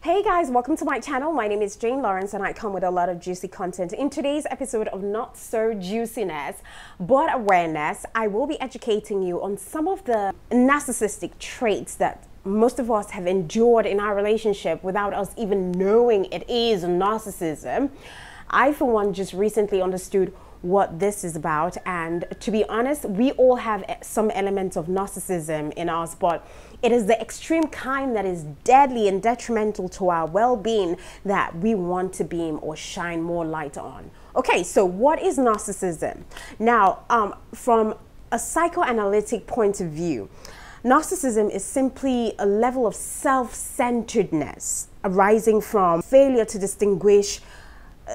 Hey guys, welcome to my channel. My name is Jane Lawrence and I come with a lot of juicy content. In today's episode of Not So Juiciness, but Awareness, I will be educating you on some of the narcissistic traits that most of us have endured in our relationship without us even knowing it is narcissism. I, for one, just recently understood what this is about, and to be honest, we all have some elements of narcissism in us, but it is the extreme kind that is deadly and detrimental to our well-being that we want to beam or shine more light on. Okay, so what is narcissism? Now, from a psychoanalytic point of view, narcissism is simply a level of self-centeredness arising from failure to distinguish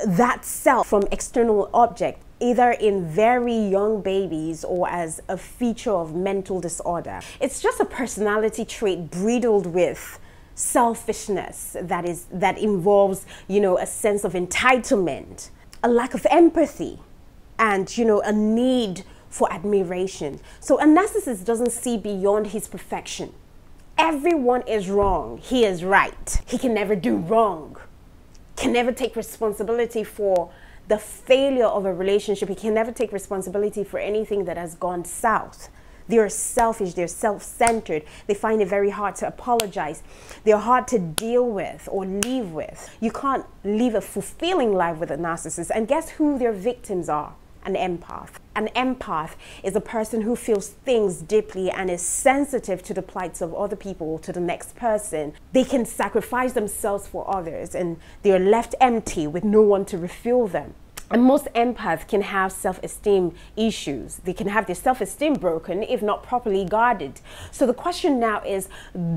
that self from external object, either in very young babies or as a feature of mental disorder. It's just a personality trait bridled with selfishness that involves, a sense of entitlement, a lack of empathy, and, a need for admiration. So a narcissist doesn't see beyond his perfection. Everyone is wrong. He is right. He can never do wrong. Can never take responsibility for the failure of a relationship. He can never take responsibility for anything that has gone south. They're selfish, they're self-centered. They find it very hard to apologize. They're hard to deal with or live with. You can't live a fulfilling life with a narcissist. And guess who their victims are? An empath. An empath is a person who feels things deeply and is sensitive to the plights of other people, to the next person. They can sacrifice themselves for others and they're left empty with no one to refill them. And most empaths can have self-esteem issues. They can have their self-esteem broken if not properly guarded. So the question now is,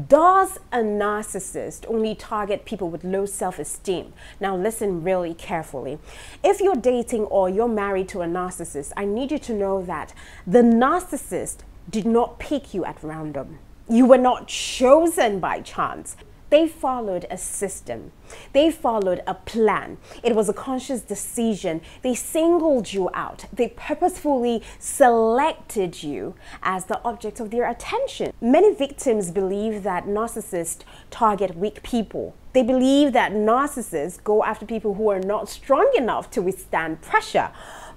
does a narcissist only target people with low self-esteem? Now listen really carefully. If you're dating or you're married to a narcissist, I need you to know that the narcissist did not pick you at random. You were not chosen by chance. They followed a system. They followed a plan. It was a conscious decision. They singled you out. They purposefully selected you as the object of their attention. Many victims believe that narcissists target weak people. They believe that narcissists go after people who are not strong enough to withstand pressure.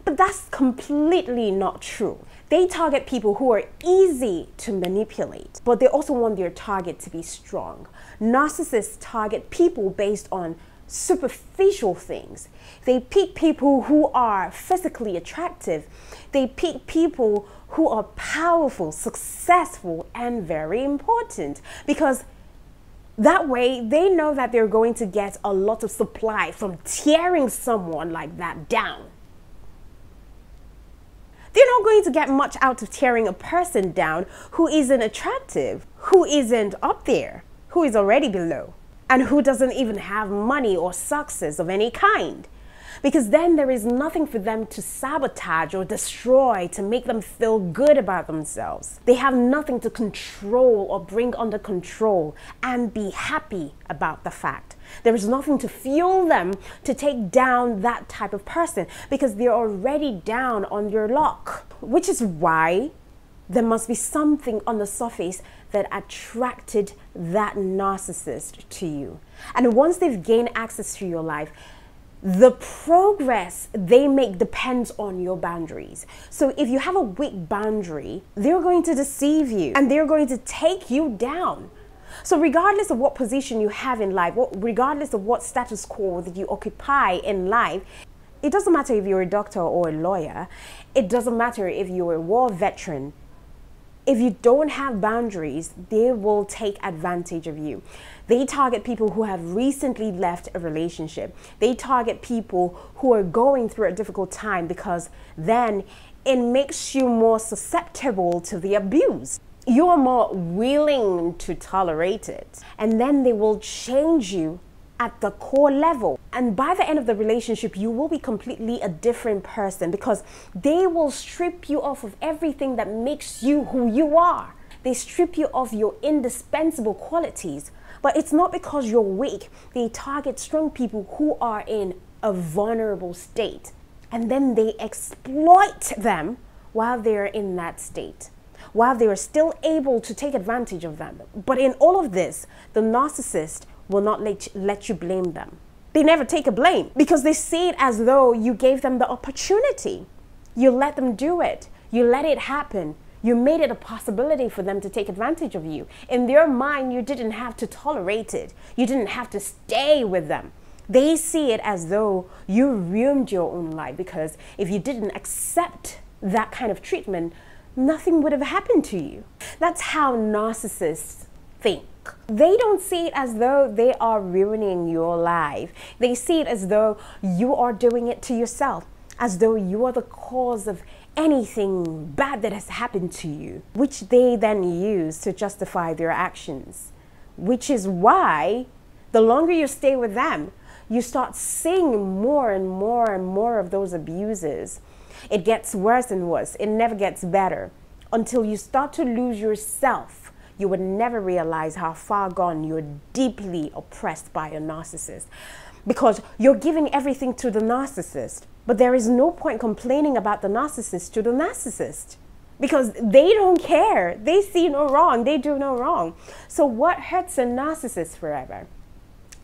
But that's completely not true. They target people who are easy to manipulate, but they also want their target to be strong. Narcissists target people based on superficial things. They pick people who are physically attractive. They pick people who are powerful, successful, and very important, because that way they know that they're going to get a lot of supply from tearing someone like that down. They're not going to get much out of tearing a person down who isn't attractive, who isn't up there, who is already below, and who doesn't even have money or success of any kind. Because then there is nothing for them to sabotage or destroy to make them feel good about themselves. They have nothing to control or bring under control and be happy about the fact. There is nothing to fuel them to take down that type of person because they're already down on your luck. Which is why there must be something on the surface that attracted that narcissist to you. And once they've gained access to your life, the progress they make depends on your boundaries. So if you have a weak boundary, they're going to deceive you and they're going to take you down. So regardless of what position you have in life, regardless of what status quo that you occupy in life, it doesn't matter if you're a doctor or a lawyer. It doesn't matter if you're a war veteran. If you don't have boundaries, they will take advantage of you. They target people who have recently left a relationship. They target people who are going through a difficult time because then it makes you more susceptible to the abuse. You are more willing to tolerate it. And then they will change you at the core level. And by the end of the relationship, you will be completely a different person because they will strip you off of everything that makes you who you are. They strip you of your indispensable qualities. But it's not because you're weak. They target strong people who are in a vulnerable state. And then they exploit them while they're in that state, while they are still able to take advantage of them. But in all of this, the narcissist will not let you blame them. They never take a blame because they see it as though you gave them the opportunity. You let them do it. You let it happen. You made it a possibility for them to take advantage of you. In their mind, you didn't have to tolerate it. You didn't have to stay with them. They see it as though you ruined your own life, because if you didn't accept that kind of treatment, nothing would have happened to you. That's how narcissists think. They don't see it as though they are ruining your life. They see it as though you are doing it to yourself, as though you are the cause of anything bad that has happened to you, which they then use to justify their actions. Which is why the longer you stay with them, you start seeing more and more and more of those abuses. It gets worse and worse. It never gets better until you start to lose yourself. You would never realize how far gone you're deeply oppressed by a narcissist, because you're giving everything to the narcissist. But there is no point complaining about the narcissist to the narcissist, because they don't care. They see no wrong. They do no wrong. So what hurts a narcissist forever?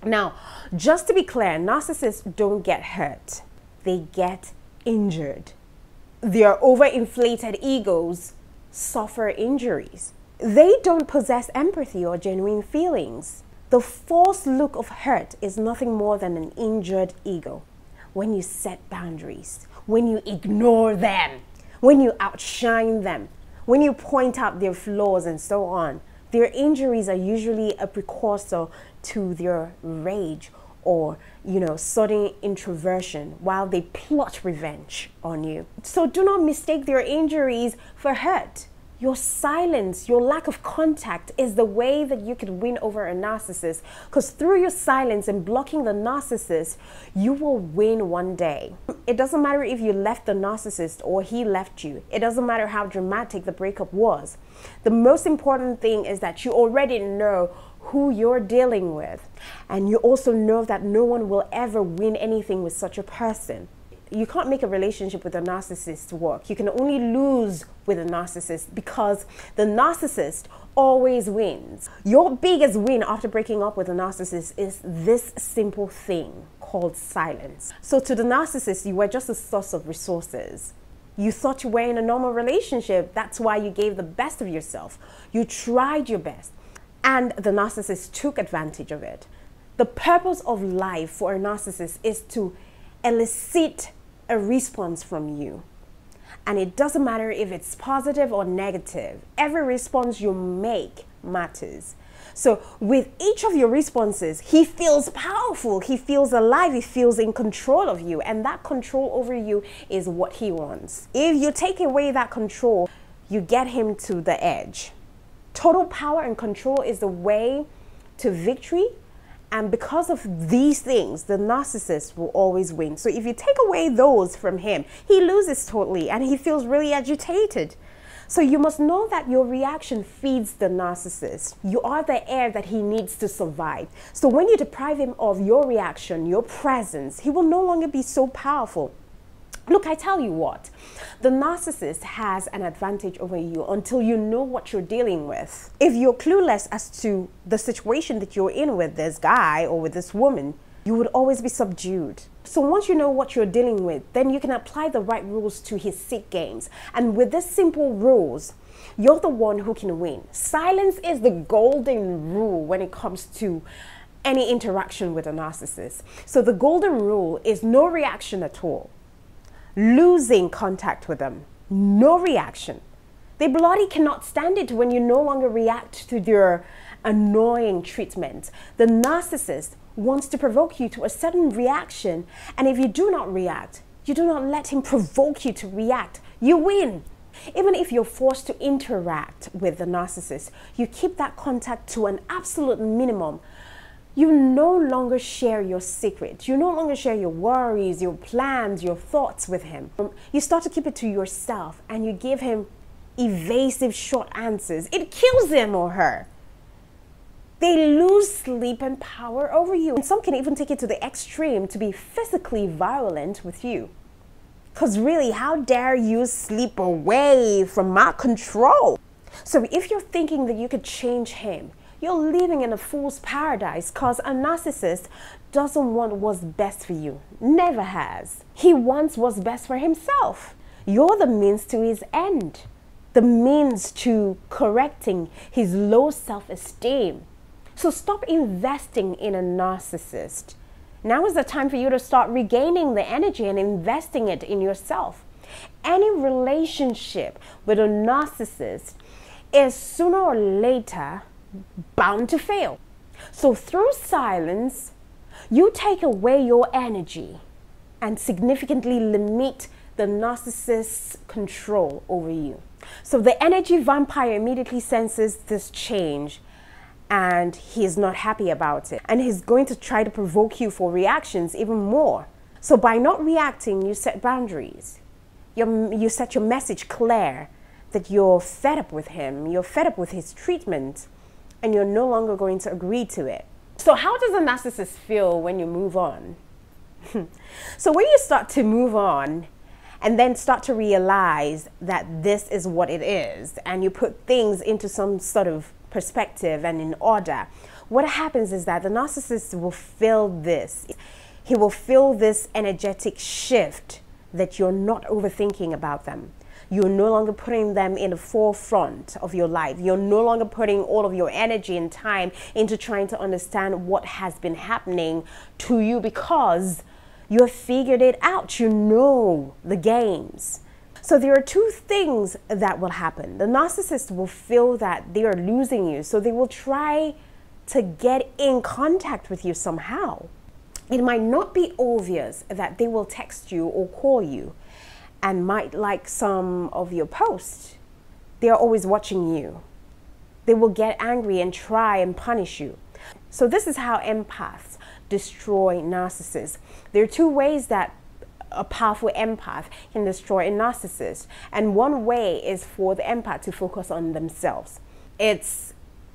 Now, just to be clear, narcissists don't get hurt. They get injured. Their overinflated egos suffer injuries. They don't possess empathy or genuine feelings. The false look of hurt is nothing more than an injured ego. When you set boundaries, when you ignore them, when you outshine them, when you point out their flaws and so on, their injuries are usually a precursor to their rage or, sudden introversion while they plot revenge on you. So do not mistake their injuries for hurt. Your silence, your lack of contact is the way that you could win over a narcissist, because through your silence and blocking the narcissist, you will win one day. It doesn't matter if you left the narcissist or he left you. It doesn't matter how dramatic the breakup was. The most important thing is that you already know who you're dealing with, and you also know that no one will ever win anything with such a person. You can't make a relationship with a narcissist work. You can only lose with a narcissist, because the narcissist always wins. Your biggest win after breaking up with a narcissist is this simple thing called silence. So to the narcissist, you were just a source of resources. You thought you were in a normal relationship. That's why you gave the best of yourself. You tried your best, and the narcissist took advantage of it. The purpose of life for a narcissist is to elicit a response from you. And it doesn't matter if it's positive or negative. Every response you make matters. So with each of your responses, he feels powerful, he feels alive, he feels in control of you. And that control over you is what he wants. If you take away that control, you get him to the edge. Total power and control is the way to victory. And because of these things, the narcissist will always win. So if you take away those from him, he loses totally and he feels really agitated. So you must know that your reaction feeds the narcissist. You are the air that he needs to survive. So when you deprive him of your reaction, your presence, he will no longer be so powerful. Look, I tell you what, the narcissist has an advantage over you until you know what you're dealing with. If you're clueless as to the situation that you're in with this guy or with this woman, you would always be subdued. So once you know what you're dealing with, then you can apply the right rules to his sick games. And with these simple rules, you're the one who can win. Silence is the golden rule when it comes to any interaction with a narcissist. So the golden rule is no reaction at all. Losing contact with them, no reaction. They bloody cannot stand it when you no longer react to their annoying treatment. The narcissist wants to provoke you to a certain reaction, and if you do not react, you do not let him provoke you to react, you win. Even if you're forced to interact with the narcissist, you keep that contact to an absolute minimum. You no longer share your secrets. You no longer share your worries, your plans, your thoughts with him. You start to keep it to yourself, and you give him evasive short answers. It kills him or her. They lose sleep and power over you. And some can even take it to the extreme to be physically violent with you. Because really, how dare you sleep away from my control? So if you're thinking that you could change him, You're living in a fool's paradise because a narcissist doesn't want what's best for you. Never has. He wants what's best for himself. You're the means to his end. The means to correcting his low self-esteem. So stop investing in a narcissist. Now is the time for you to start regaining the energy and investing it in yourself. Any relationship with a narcissist is sooner or later bound to fail. So through silence, you take away your energy and significantly limit the narcissist's control over you. So the energy vampire immediately senses this change, and he is not happy about it. And he's going to try to provoke you for reactions even more. So by not reacting, you set boundaries. You set your message clear that you're fed up with him, you're fed up with his treatment, and you're no longer going to agree to it. So how does a narcissist feel when you move on? So when you start to move on, and then start to realize that this is what it is, and you put things into some sort of perspective and in order, what happens is that the narcissist will feel this. He will feel this energetic shift that you're not overthinking about them. You're no longer putting them in the forefront of your life. You're no longer putting all of your energy and time into trying to understand what has been happening to you because you have figured it out. You know the games. So there are two things that will happen. The narcissist will feel that they are losing you, so they will try to get in contact with you somehow. It might not be obvious that they will text you or call you and might like some of your posts. They are always watching you. They will get angry and try and punish you. So this is how empaths destroy narcissists. There are two ways that a powerful empath can destroy a narcissist. And one way is for the empath to focus on themselves. It's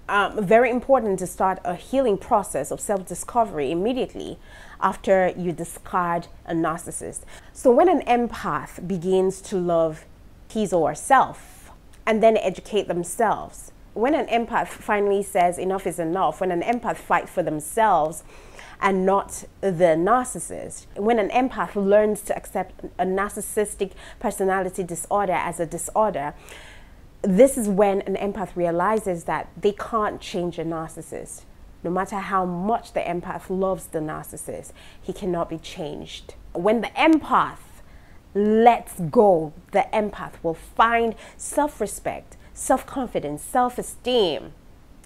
very important to start a healing process of self-discovery immediately after you discard a narcissist. So when an empath begins to love his or herself and then educate themselves, when an empath finally says enough is enough, when an empath fights for themselves and not the narcissist, when an empath learns to accept a narcissistic personality disorder as a disorder, this is when an empath realizes that they can't change a narcissist. No matter how much the empath loves the narcissist, he cannot be changed. When the empath lets go, the empath will find self-respect, self-confidence, self-esteem,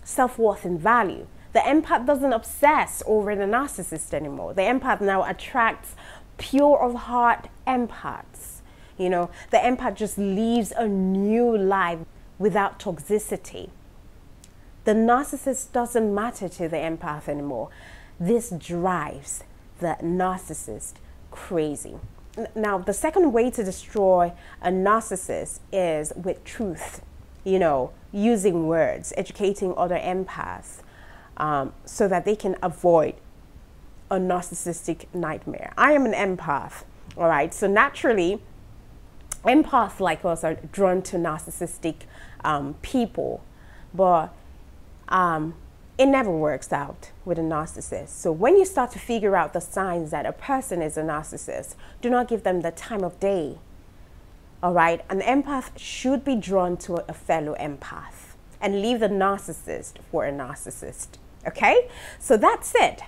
self-worth and value. The empath doesn't obsess over the narcissist anymore. The empath now attracts pure of heart empaths. You know, the empath just lives a new life without toxicity. The narcissist doesn't matter to the empath anymore. This drives the narcissist crazy. Now, the second way to destroy a narcissist is with truth. You know, using words, educating other empaths so that they can avoid a narcissistic nightmare. I am an empath, all right? So naturally, empaths like us are drawn to narcissistic people, but it never works out with a narcissist. So when you start to figure out the signs that a person is a narcissist, do not give them the time of day. All right, an empath should be drawn to a fellow empath and leave the narcissist for a narcissist. Okay, so that's it.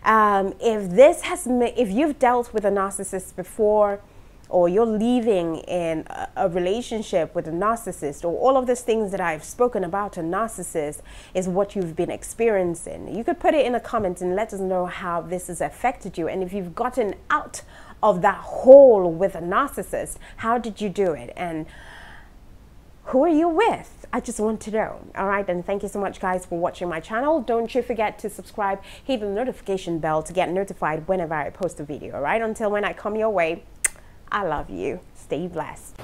If you've dealt with a narcissist before, or you're living in a relationship with a narcissist, or all of these things that I've spoken about a narcissist is what you've been experiencing, you could put it in the comments and let us know how this has affected you. And if you've gotten out of that hole with a narcissist, how did you do it? And who are you with? I just want to know. All right, and thank you so much, guys, for watching my channel. Don't you forget to subscribe, hit the notification bell to get notified whenever I post a video. All right, until when I come your way, I love you. Stay blessed.